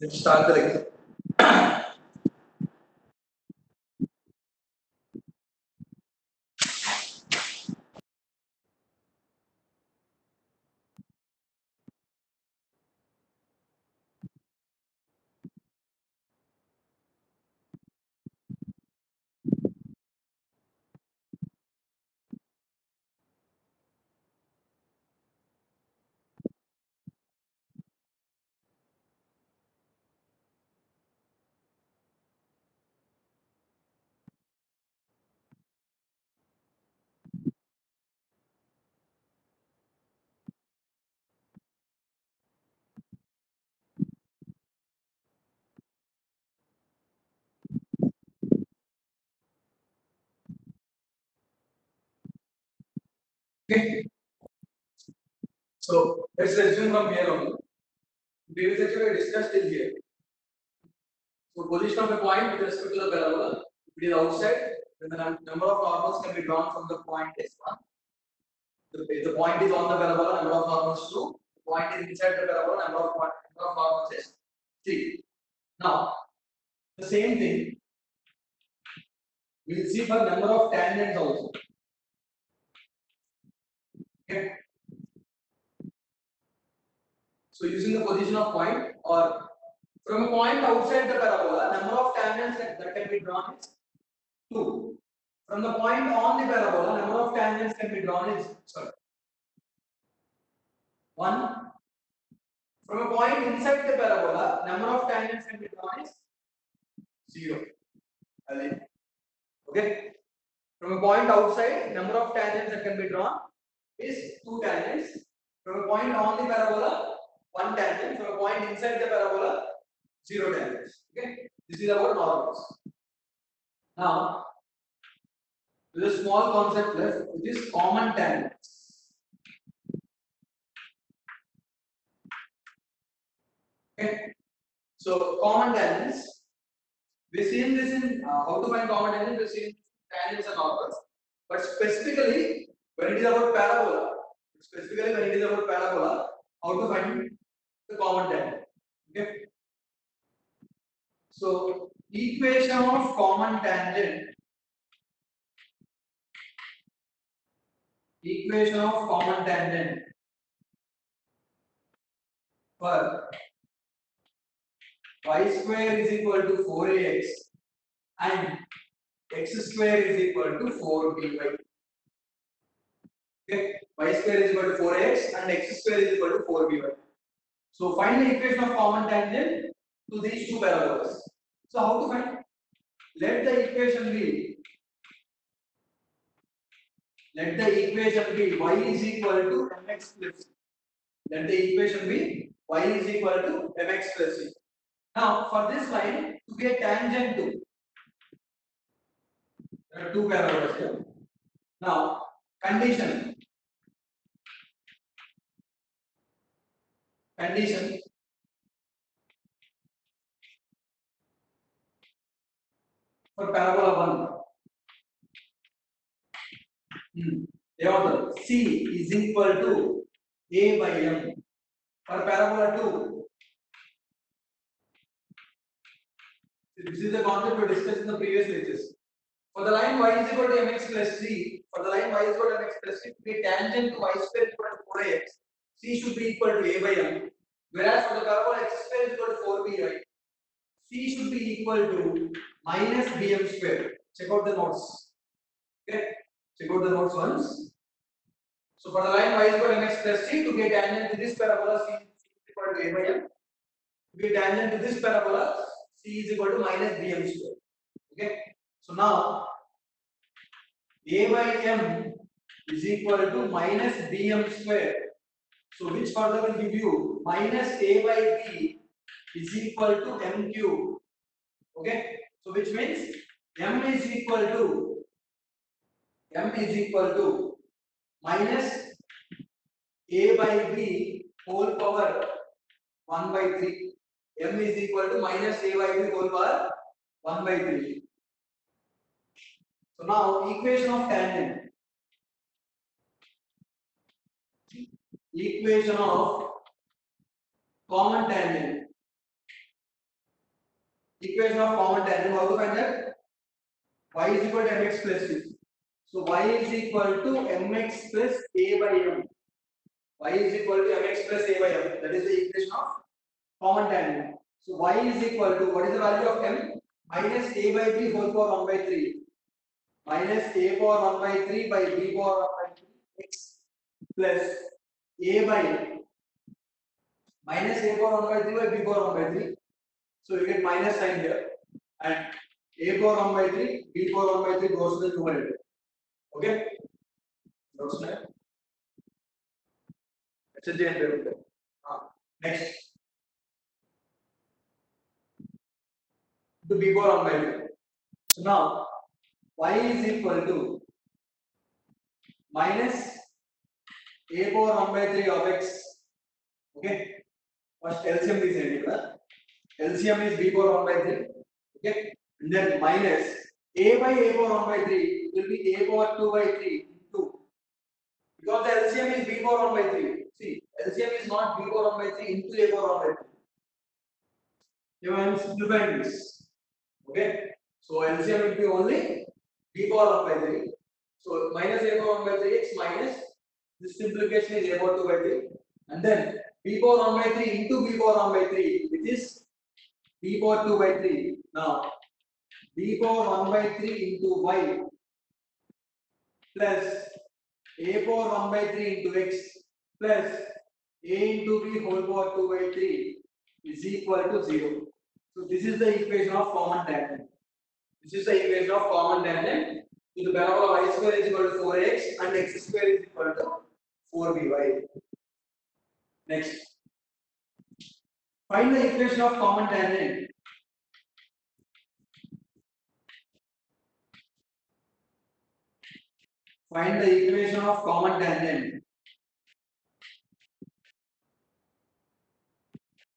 Let's start the exam. Okay. So let's resume from here only. Previous lecture we discussed till here. So position of a point with respect to the parabola. If it is outside, then the number of normals can be drawn from the point S1. If the point is on the parabola, number of normals 2. The point is inside the parabola, number of normals is 3. Now, the same thing we will see for number of tangents also. Okay. So using the position of point or from a point outside the parabola, number of tangents that can be drawn is 2. From the point on the parabola, number of tangents can be drawn is 1. From a point inside the parabola, number of tangents can be drawn is 0. Okay. From a point outside, number of tangents that can be drawn is 2 tangents. From a point on the parabola, 1 tangent. From a point inside the parabola, 0 tangents. Okay. This is about normals. Now, there is a small concept left, which is common tangents. Okay. So, common tangents. We've seen this in how to find common tangents. We've seen tangents and normals. But specifically, when it is about parabola, how to find the common tangent. Okay. So, equation of common tangent. Equation of common tangent for y square is equal to 4ax and x square is equal to 4by. Okay, y square is equal to 4x and x square is equal to 4by. So find the equation of common tangent to these two parabolas. So how to find? Let the equation be y is equal to mx plus c. Let the equation be y is equal to mx plus c. Now for this line to be a tangent to, there are two parabolas here. Now condition for parabola 1. C is equal to a by m. For parabola 2, this is the concept we discussed in the previous lectures. For the line y is equal to mx plus c, to be tangent to y square is equal to 4ax, c should be equal to a by m. Whereas for the parabola x square is equal to 4by, c should be equal to minus bm square. Check out the notes. Okay, check out the notes once. So for the line y is equal to mx plus c, to be a tangent to this parabola, c is equal to a by m. To be a tangent to this parabola, c is equal to minus bm square. Okay. So now a by m is equal to minus bm square. So which further will give you minus a by b is equal to m cube. Okay. So which means m is equal to minus a by b whole power 1 by 3. M is equal to minus a by b whole power 1 by 3. So now equation of tangent. Equation of common tangent equation of common tangent. How to find that? Y is equal to mx plus c. So y is equal to mx plus a by m. Y is equal to mx plus a by m. That is the equation of common tangent. So y is equal to, what is the value of m? Minus a by b whole power 1 by 3. Minus a power 1 by 3 by b power 1 by 3 x plus a by minus a power 1 by 3 by b power 1 by 3. So you get minus sign here, and a power 1 by 3, b power 1 by 3 goes to the numerator. Okay? That's nice. That's a generator. Next, to b power 1 by 3. So now y is equal to minus a power 1 by 3 of x. Okay? First LCM is here. LCM is b power 1 by 3. Okay? And then minus a by a power 1 by 3 will be a power 2 by 3 into, because the LCM is b power 1 by 3. See, LCM is not b power 1 by 3 into a power 1 by 3. Here I am simplifying this. Okay? So LCM will be only b power 1 by 3. So minus a power 1 by 3x minus this simplification is a power 2 by 3. And then b power 1 by 3 into b power 1 by 3, which is b power 2 by 3. Now b power 1 by 3 into y plus a power 1 by 3 into x plus a into b whole power 2 by 3 is equal to 0. So this is the equation of common tangent. This is the equation of common tangent to the parabola y square is equal to 4x and x square is equal to 4by. Next, find the equation of common tangent. Find the equation of common tangent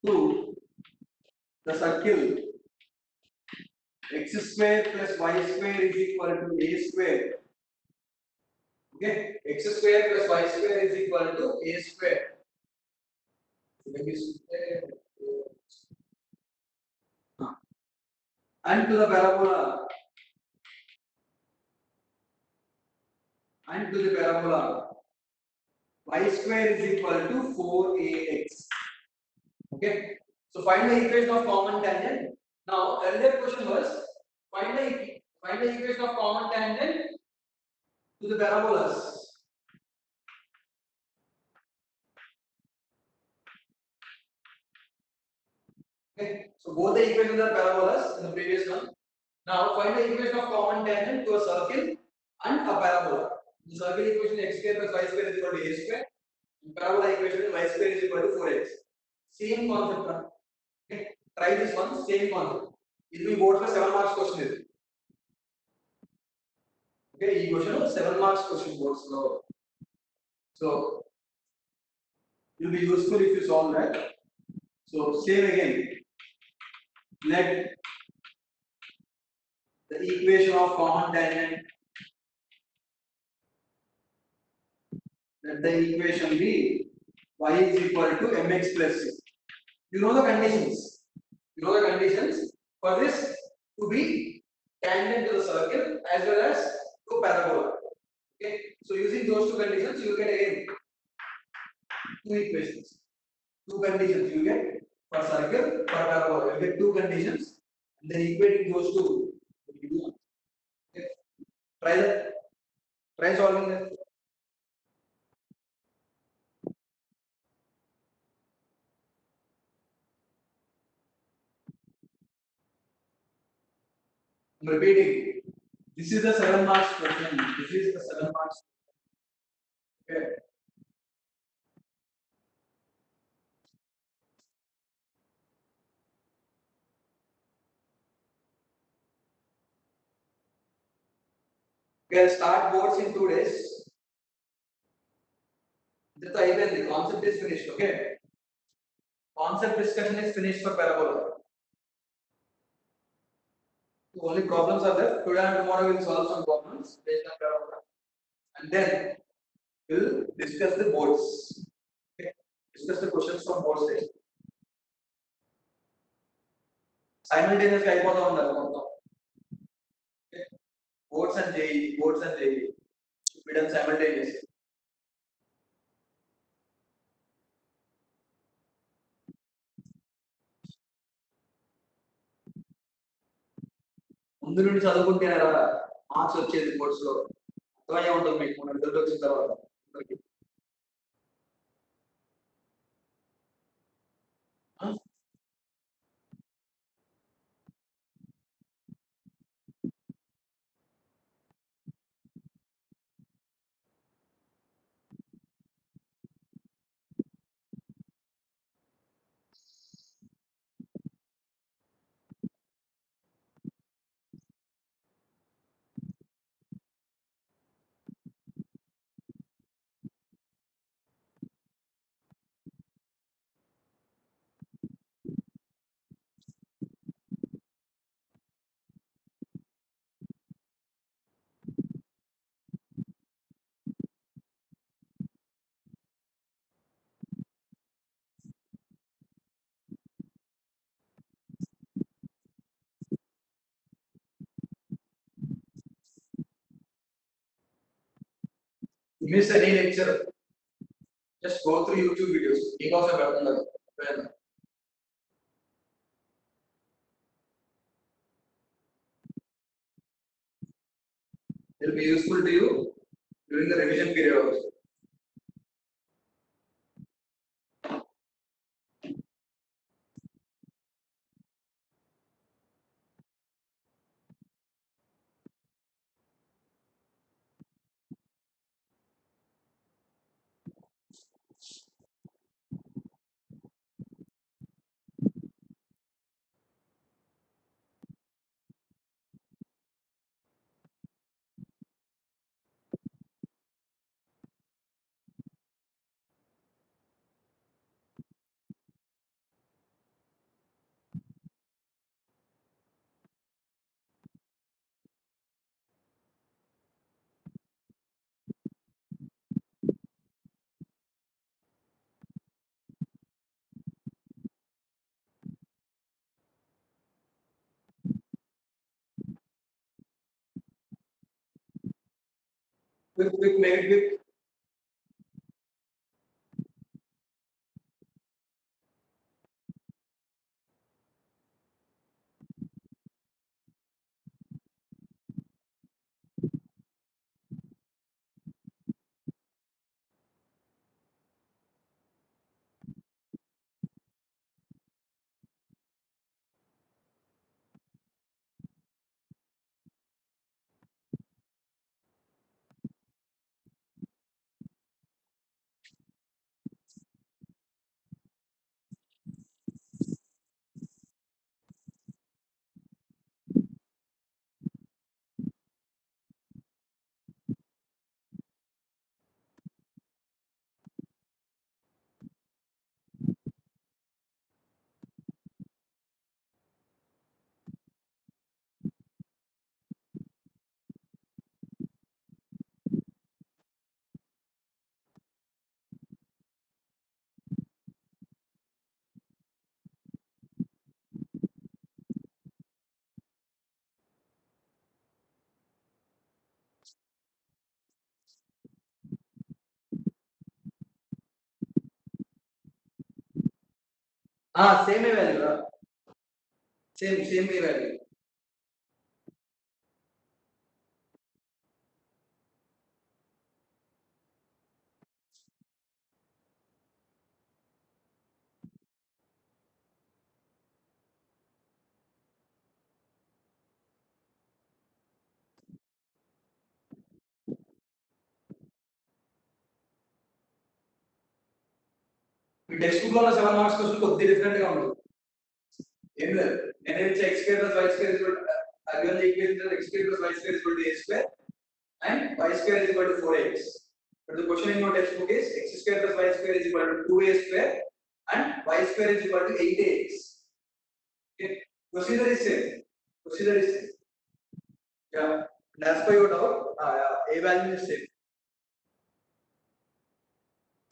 to the circle x square plus y square is equal to a square. Okay, x square plus y square is equal to a square. And to the parabola y square is equal to 4ax. Okay, so find the equation of common tangent. Now earlier question was find the equation of common tangent to the parabolas. Okay, so both the equations are parabolas in the previous one. Now find the equation of common tangent to a circle and a parabola. The circle equation x square plus y square is equal to a square. And parabola equation y square is equal to 4x. Same concept. Okay, try this one. Same concept. It will be board for 7 marks question. Okay, this question 7 marks question board. So it will be useful if you solve that. So same again. Let the equation of common tangent, let the equation be y is equal to mx plus c. You know the conditions. You know the conditions for this to be tangent to the circle as well as to parabola. Okay. So using those two conditions, you get again two equations. Two conditions you get for circle, for parabola. You get two conditions, and then equating those two. Okay. Try that. Try solving that. I'm repeating. This is the 7 marks question. This is the 7 marks. Okay. Okay, I'll start boards in 2 days. The concept is finished. Okay. Concept discussion is finished for parabola. The only problems are left. Today and tomorrow we'll solve some problems based on parabola. And then we'll discuss the boards. Okay. Discuss the questions from board stage. Simultaneous గా అయిపోతూ ఉండాలి మొత్తం. Boards and JEE బిడమ్ simultaneous. ముందు నుండి చదువుకుంటేనే marks వచ్చేది boards లో. అర్థమయ్యే ఉంటుంది మీకు మన రిజల్ట్ వచ్చిన తర్వాత. Miss any lecture, just go through YouTube videos. మీకోసం పెడుతున్నారు. It will be useful to you during the revision period also. Quick, make it quick. Same value. Same value. Me text book లో 7 marks question కొద్దిగా different గా ఉంటుంది. ఏం లేదు, నేను ఇచ్చే x square plus y square is equal to again the equation x square plus y square is equal to a square and y square is equal to 4x. But the question in your textbook is x square plus y square is equal to 2a square and y square is equal to 8ax. Okay, procedure is same. Yeah, and as per your doubt, a value is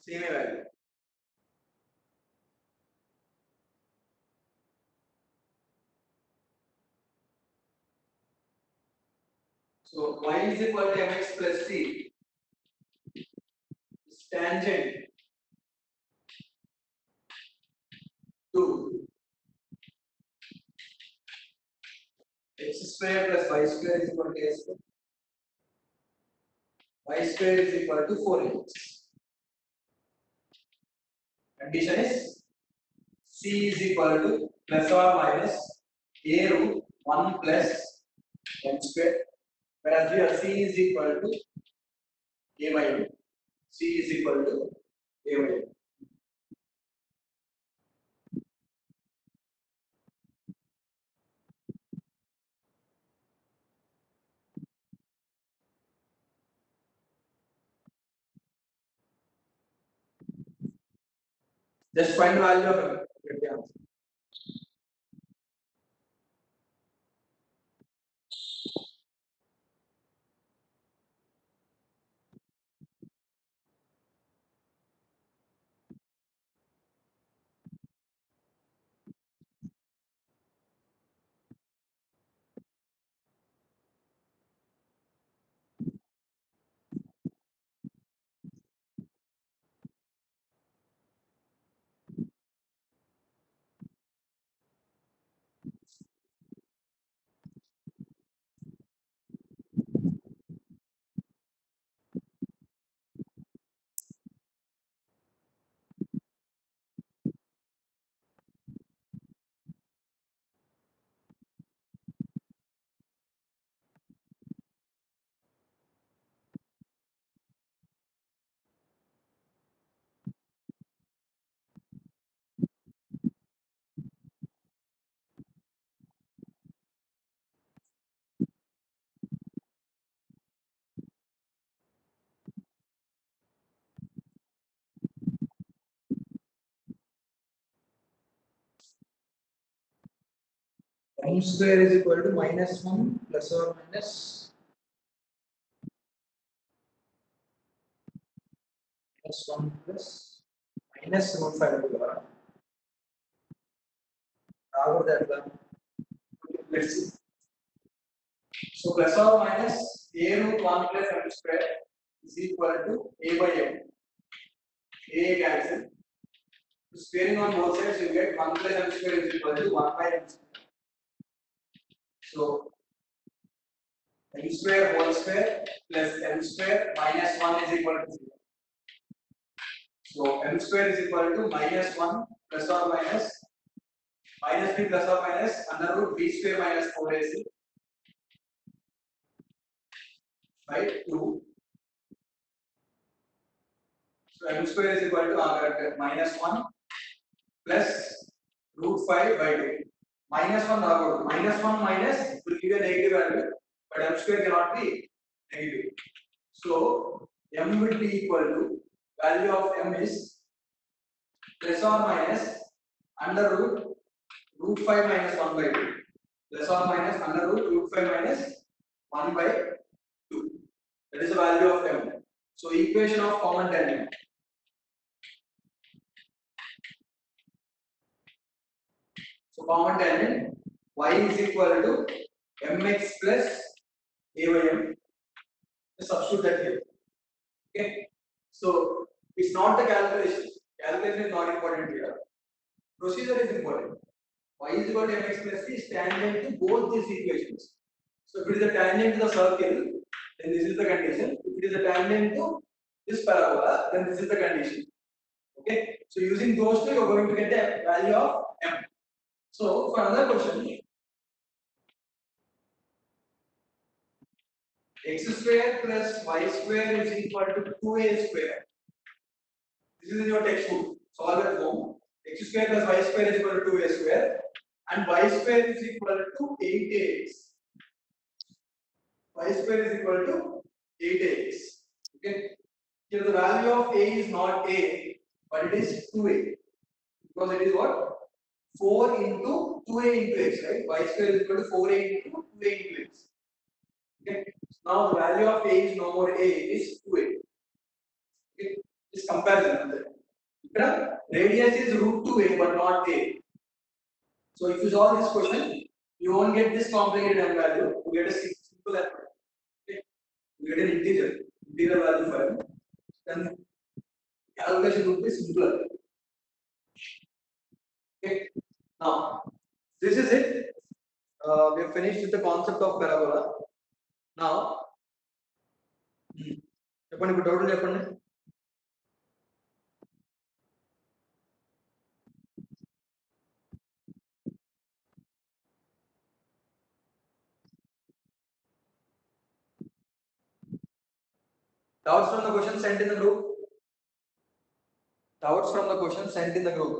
same a value. So y is equal to mx plus c is tangent to x square plus y square is equal to a square. Y square is equal to 4x. Condition is c is equal to plus or minus a root 1 plus m square, whereas here c is equal to a by m. C is equal to a by m. Just find the value of m. Get the answer. M square is equal to minus 1 plus or minus 1 plus minus root 5 होगा. Raghav that one. Let's see. So plus or minus a root 1 plus m square is equal to a by m. A cancel. Squaring on both sides, you get 1 plus m square is equal to 1 by m square. So m square whole square plus m square minus 1 is equal to 0. So m square is equal to minus 1 plus or minus minus b plus or minus under root b square minus 4ac by 2. So m square is equal to minus 1 plus root 5 by 2. Minus 1 minus 1 minus will give a negative value, but m square cannot be negative. So m will be equal to value of m is plus or minus under root 5 minus 1 by 2. Plus or minus under root 5 minus 1 by 2. That is the value of m. So equation of common tangent. So common tangent y is equal to mx plus a by m. Substitute that here. Okay. So it's not the calculation. Calculation is not important here. Procedure is important. Y is equal to mx plus c is tangent to both these equations. So if it is a tangent to the circle, then this is the condition. If it is a tangent to this parabola, then this is the condition. Okay. So using those two, you are going to get the value of m. So for another question, x square plus y square is equal to 2a square. This is in your textbook. Solve at home. X square plus y square is equal to 2a square, and y square is equal to 8ax. Y square is equal to 8ax. Okay. Here the value of a is not a, but it is 2a, because it is what? 4 into 2a into x, right? Y square is equal to 4a into 2a into x. Okay. Now the value of a is no more a, it is 2a. Okay. This comparison. Radius is root 2a but not a. So if you solve this question, you won't get this complicated m value. You get a simple m. We get an integer value 5, then calculation would be simpler. Okay. Now, this is it. We have finished with the concept of parabola. Now, చెప్పండి ఇప్పుడు total చెప్పండి. Doubts from the question sent in the group. Doubts from the question sent in the group.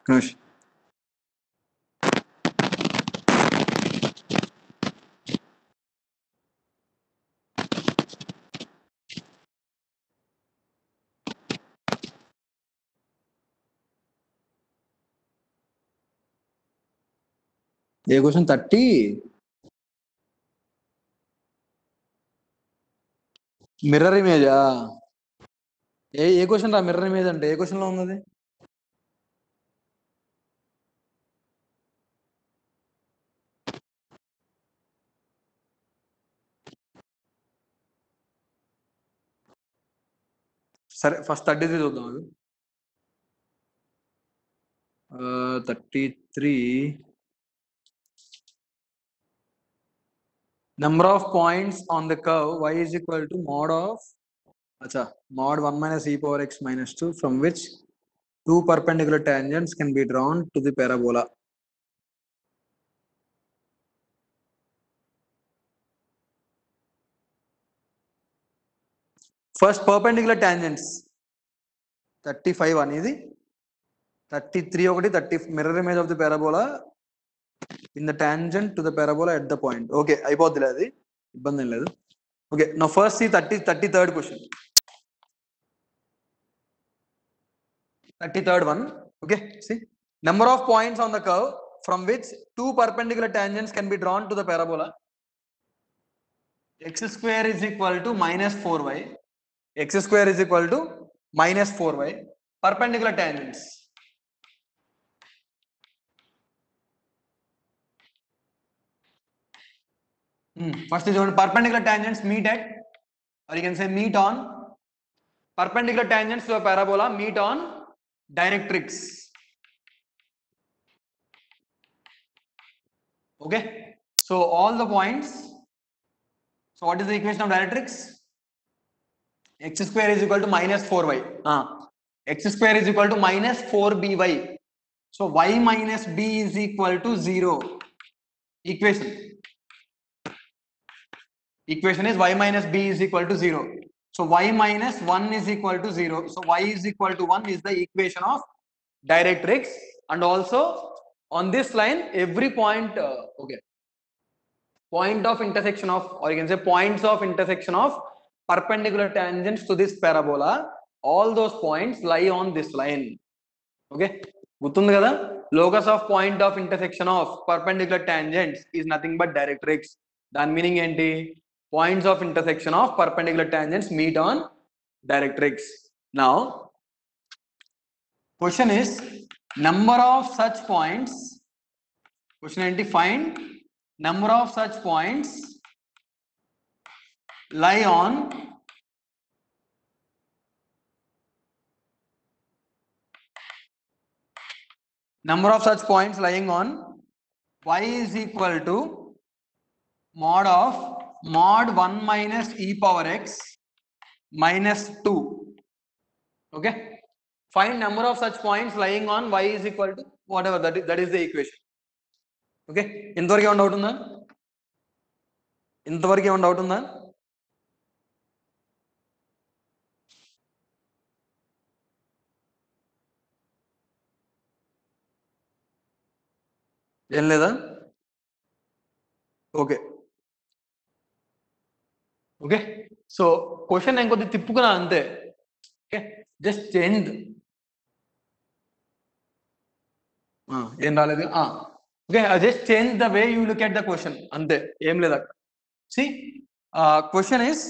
Gosh. ఏ question 30 mirror ఇమేజా ఏ question రా mirror image అంటే ఏ question లో ఉన్నది సరే ఫస్ట్ 33 చూద్దాం అది 33 number of points on the curve y is equal to mod of mod 1 minus e power x minus 2 from which two perpendicular tangents can be drawn to the parabola. First perpendicular tangents 35 అనేది 33 ఒకటి 30 mirror image of the parabola in the tangent to the parabola at the point. Okay, అయిపోద్దిలే అది ఇబ్బంది ఏం లేదు. Okay, now first see 33rd question. 33rd one. Okay, see number of points on the curve from which two perpendicular tangents can be drawn to the parabola. X square is equal to minus 4y. X square is equal to minus 4y. Perpendicular tangents. First is perpendicular tangents meet at, or you can say meet on, perpendicular tangents to a parabola meet on directrix. Okay, so all the points. So what is the equation of directrix? X square is equal to minus 4y. X square is equal to minus 4by. So y minus b is equal to 0. Equation is y minus b is equal to 0. So y minus 1 is equal to 0. So y is equal to 1 is the equation of directrix. And also on this line every point point of intersection of, or you can say points of intersection of perpendicular tangents to this parabola, all those points lie on this line. Okay, గుర్తుంది కదా, locus of point of intersection of perpendicular tangents is nothing but directrix. దాని meaning ఏంటి? Points of intersection of perpendicular tangents meet on directrix. Now question is number of such points. Question ఏంటి? Find number of such points lie on number of such points lying on y is equal to mod of mod 1 minus e power x minus 2. Okay, find number of such points lying on y is equal to whatever that is the equation. Okay, ఇంతవరకు ఏమైనా doubt ఉందా? ఇంతవరకు ఏమైనా doubt ఉందా? ఏం లేదా okay okay so question నేను కొద్దిగా తిప్పుకున్నా అంతే ఓకే జస్ట్ చేంజ్ ఏం రాలేదు okay just change the way you look at the question అంతే ఏం లేదు అక్కడ C question is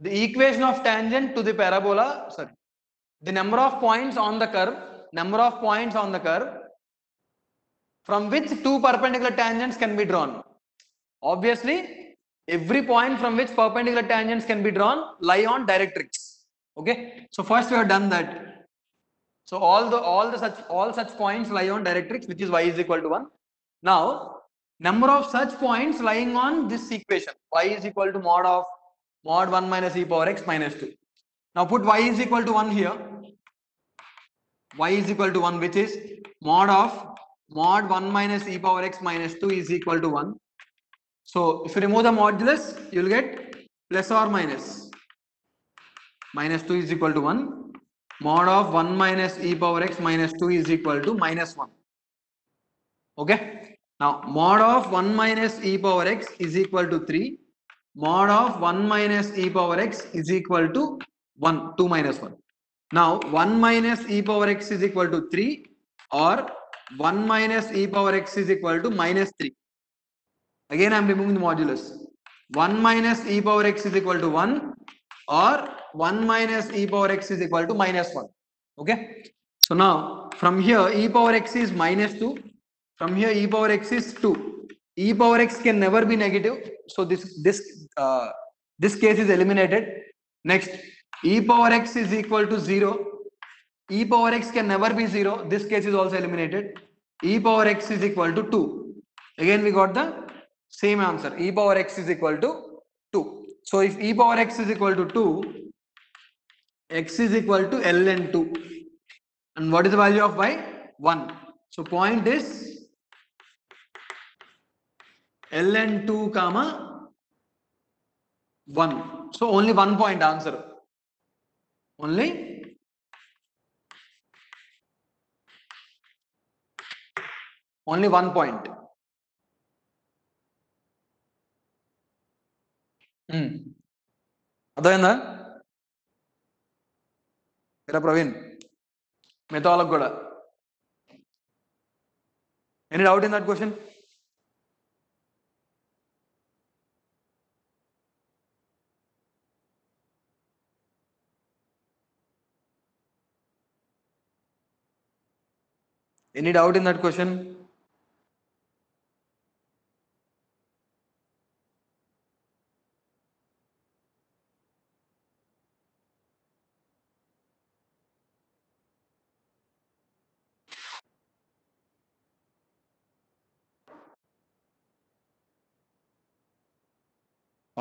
the equation of tangent to the parabola, sorry, the number of points on the curve, from which two perpendicular tangents can be drawn. Obviously, every point from which perpendicular tangents can be drawn lie on directrix. Okay, so first we have done that. So all such points lie on directrix, which is y is equal to 1. Now, number of such points lying on this equation, y is equal to mod 1 minus e power x minus 2. Now put y is equal to 1 here. Y is equal to 1, which is mod 1 minus e power x minus 2 is equal to 1. So if you remove the modulus, you will get plus or minus 2 is equal to 1. Mod of 1 minus e power x minus 2 is equal to minus 1. Okay. Now mod of 1 minus e power x is equal to 3. Mod of 1 minus e power x is equal to 1, 2 minus 1. Now 1 minus e power x is equal to 3 or 1 minus e power x is equal to minus 3. Again I am removing the modulus. 1 minus e power x is equal to 1 or 1 minus e power x is equal to minus 1. Okay. So now from here e power x is minus 2. From here e power x is 2. E power x can never be negative. So this case is eliminated. Next, e power x is equal to 0. E power x can never be 0. This case is also eliminated. E power x is equal to 2. Again we got the same answer. E power x is equal to 2. So if e power x is equal to 2, x is equal to ln 2. And what is the value of y? 1. So point is ln 2 comma 1. So only 1 point answer. Only only 1 point. అర్థమైందా ఇలా ప్రవీణ్ మిగతా వాళ్ళకు కూడా any doubt in that question any doubt in that question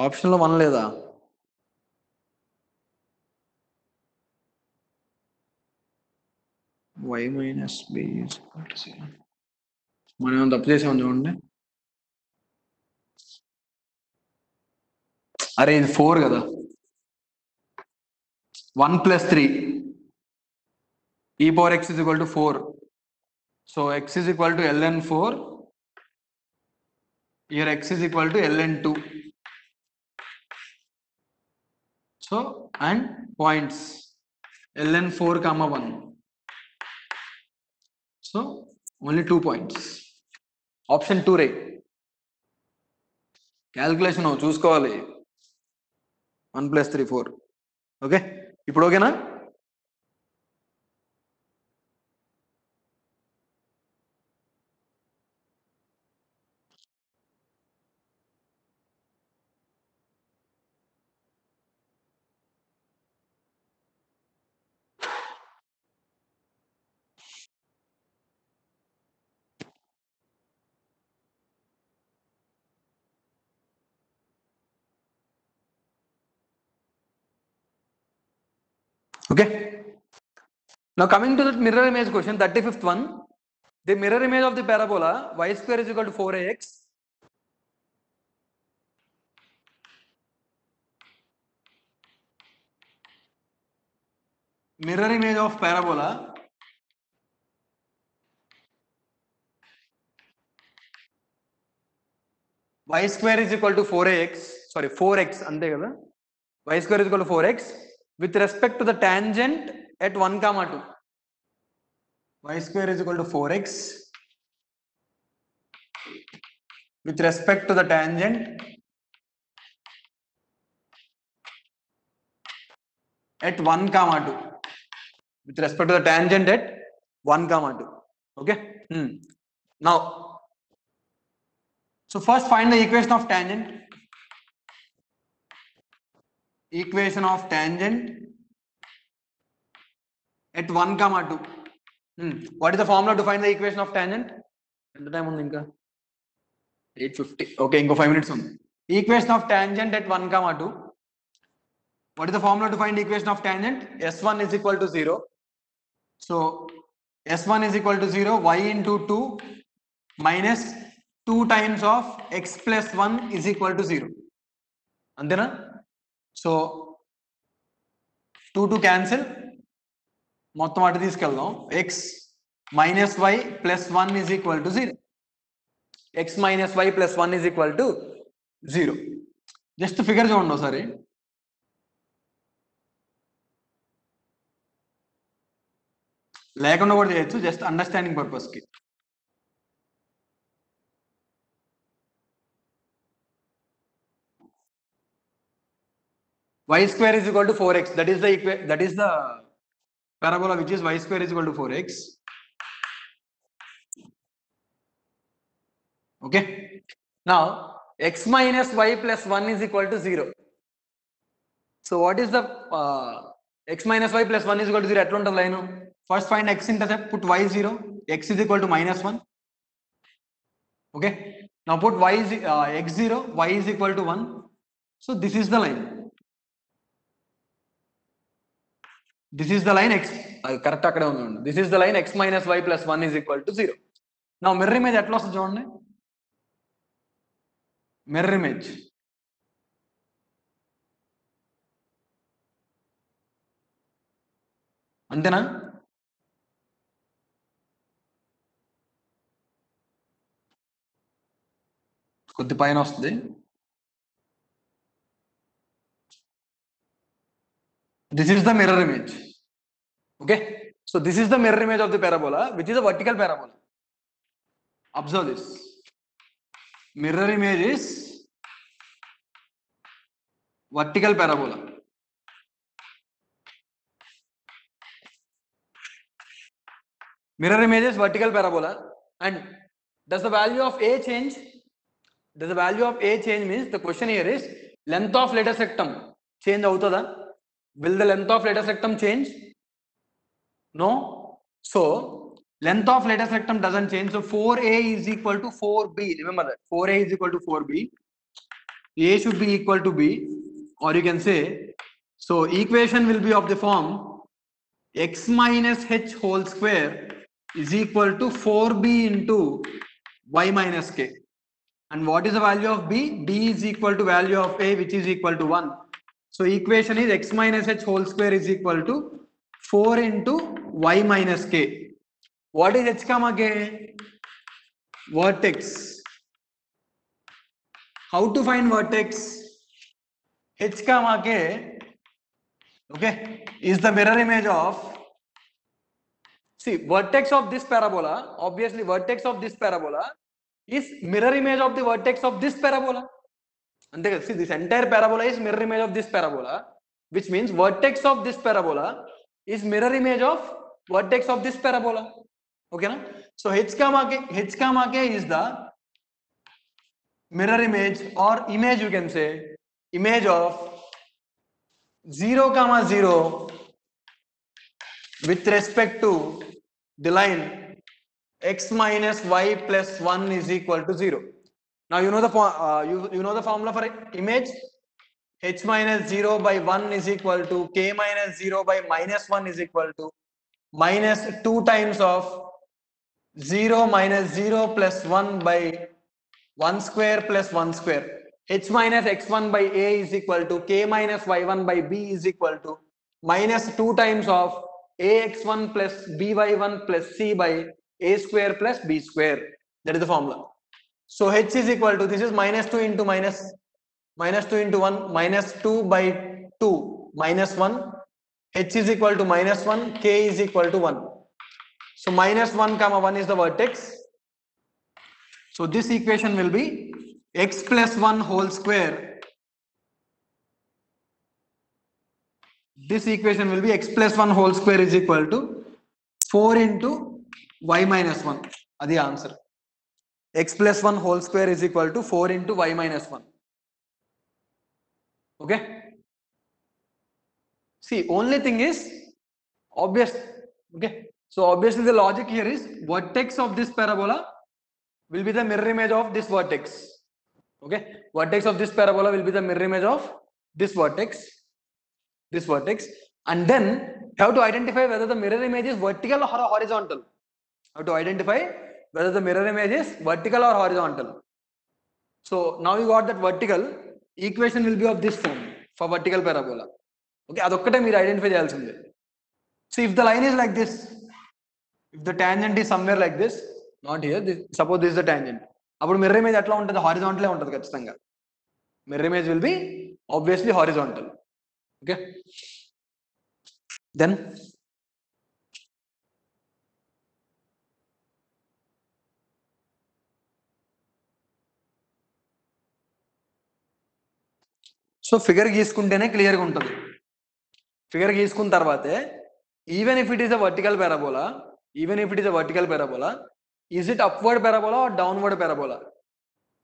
ఆప్షన్లో 1 లేదా y minus b is equal to 0. మనం ఏమైనా తప్పు చేసామని చూడండి అరే ఇది 4 కదా 1 plus 3 e power x is equal to 4. So x is equal to ln 4. Here x is equal to ln 2. So and points ln 4 comma 1. So only 2 points. Option 2 right. Calculation చూసుకోవాలి 1 plus 3 4. Okay ఇప్పుడు ఓకేనా Okay. Now coming to the mirror image question, 35th one. The mirror image of the parabola y square is equal to 4ax. Mirror image of parabola y square is equal to 4x, sorry 4x ante kada, y square is equal to 4x with respect to the tangent at 1 comma 2. Y square is equal to 4x with respect to the tangent at 1 comma 2. With respect to the tangent at 1 comma 2. Okay. Now, so first find the equation of tangent. Equation of tangent at 1 comma 2. What is the formula to find the equation of tangent? ఎంత time ఉంది ఇంకా 8:50. Okay, ఇంకో 5 minutes ఉంది. Equation of tangent at 1 comma 2. What is the formula to find the equation of tangent? S1 is equal to 0. So S1 is equal to 0, y into 2 minus 2 times of x plus 1 is equal to 0. అంతేనా? So 2 to cancel, మొత్తం అటు తీసుకెళ్దాం. x minus y plus 1 is equal to 0. x minus y plus 1 is equal to 0. Just figure చూడండి ఒకసారి. లేకుండా కూడా చేయొచ్చు, just understanding purpose కి. y square is equal to 4x. That is the parabola which is y square is equal to 4x. Okay. Now x minus y plus 1 is equal to 0. So what is the x minus y plus 1 is equal to 0? ఎట్లా ఉంటుంది line? First find x intercept, put y 0, x is equal to minus 1. Okay. Now put y is x 0, y is equal to 1. So this is the line. This is the line x. Correct akkade undi. This is the line x minus y plus 1 is equal to 0. Now mirror image ఎట్లా వస్తుంది చూడండి. Mirror image. అంతేనా? కొద్ది పైన వస్తుంది. This is the mirror image. Okay. So this is the mirror image of the parabola, which is a vertical parabola. Observe this. Mirror image is vertical parabola. Mirror image is vertical parabola. And does the value of A change? Does the value of A change means the question here is length of lateral septum change avutada? Will the length of lateral septum change? No. So length of lateral septum doesn't change. So 4A is equal to 4B. Remember that 4A is equal to 4B. A should be equal to B, or you can say, so equation will be of the form x minus h whole square is equal to 4B into y minus k. And what is the value of B? B is equal to value of A, which is equal to 1. So equation is x minus h whole square is equal to 4 into y minus k. What is h comma k? Vertex. How to find vertex? H comma k, okay, is the mirror image of, see, vertex of this parabola, obviously vertex of this parabola is mirror image of the vertex of this parabola. And see, this entire parabola is mirror image of this parabola, which means vertex of this parabola is mirror image of vertex of this parabola. Okay, na? So h comma k is the mirror image, or image, you can say image of 0, 0 with respect to the line x minus y plus 1 is equal to 0. Now you know the you know the formula for image. H minus 0 by 1 is equal to k minus 0 by minus 1 is equal to minus 2 times of 0 minus 0 plus 1 by 1 square plus 1 square. H minus x1 by a is equal to k minus y1 by b is equal to minus 2 times of ax1 plus by1 plus c by a square plus b square. That is the formula. So h is equal to, this is minus 2 into minus 2 into 1, minus 2 by 2 minus 1, h is equal to minus 1, k is equal to 1. So minus 1 comma 1 is the vertex. So this equation will be x plus 1 whole square. This equation will be x plus 1 whole square is equal to 4 into y minus 1. That's the answer. X plus 1 whole square is equal to 4 into y minus 1. Okay. See, only thing is obvious. Okay. So obviously the logic here is vertex of this parabola will be the mirror image of this vertex. Okay. Vertex of this parabola will be the mirror image of this vertex. And then you have to identify whether the mirror image is vertical or horizontal. How to identify whether the mirror image is vertical or horizontal. So now you got that vertical equation will be of this form for vertical parabola. Okay, adokkate meer identify cheyalsinde. So if the line is like this, if the tangent is somewhere like this, not here, suppose this is the tangent. Appudu mirror image atla untadi, horizontal e untadi kachithanga. Mirror image will be obviously horizontal. Okay. Then so figure గీసుకుంటేనే క్లియర్గా ఉంటుంది. Figure గీసుకున్న తర్వాతే even if it is a vertical parabola, is it upward parabola or downward parabola?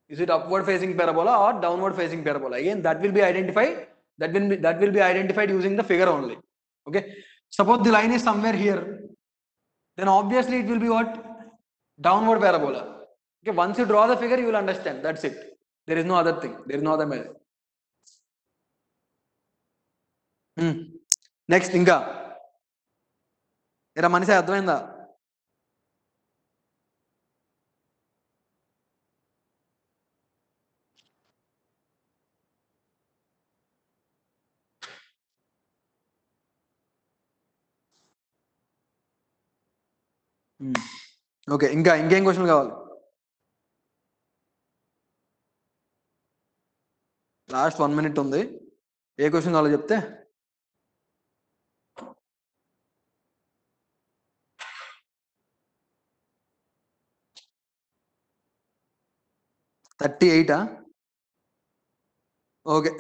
Is it upward facing parabola or downward facing parabola? Again, that will be identified using the figure only. Okay. Suppose the line is somewhere here, then obviously it will be what? Downward parabola. Okay. Once you draw the figure, you will understand. That's it. There is no other thing. There is no other method. Next ఇంకా ఎరా మనిషి అర్థమైందా? Okay, ఇంకేం question కావాలి? Last 1 minute ఉంది. ఏ question కావాలో చెప్తే. $38. Okay,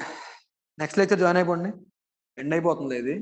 next lecture join అయిపోండి. ఎండ్ అయిపోతుంది ఇది.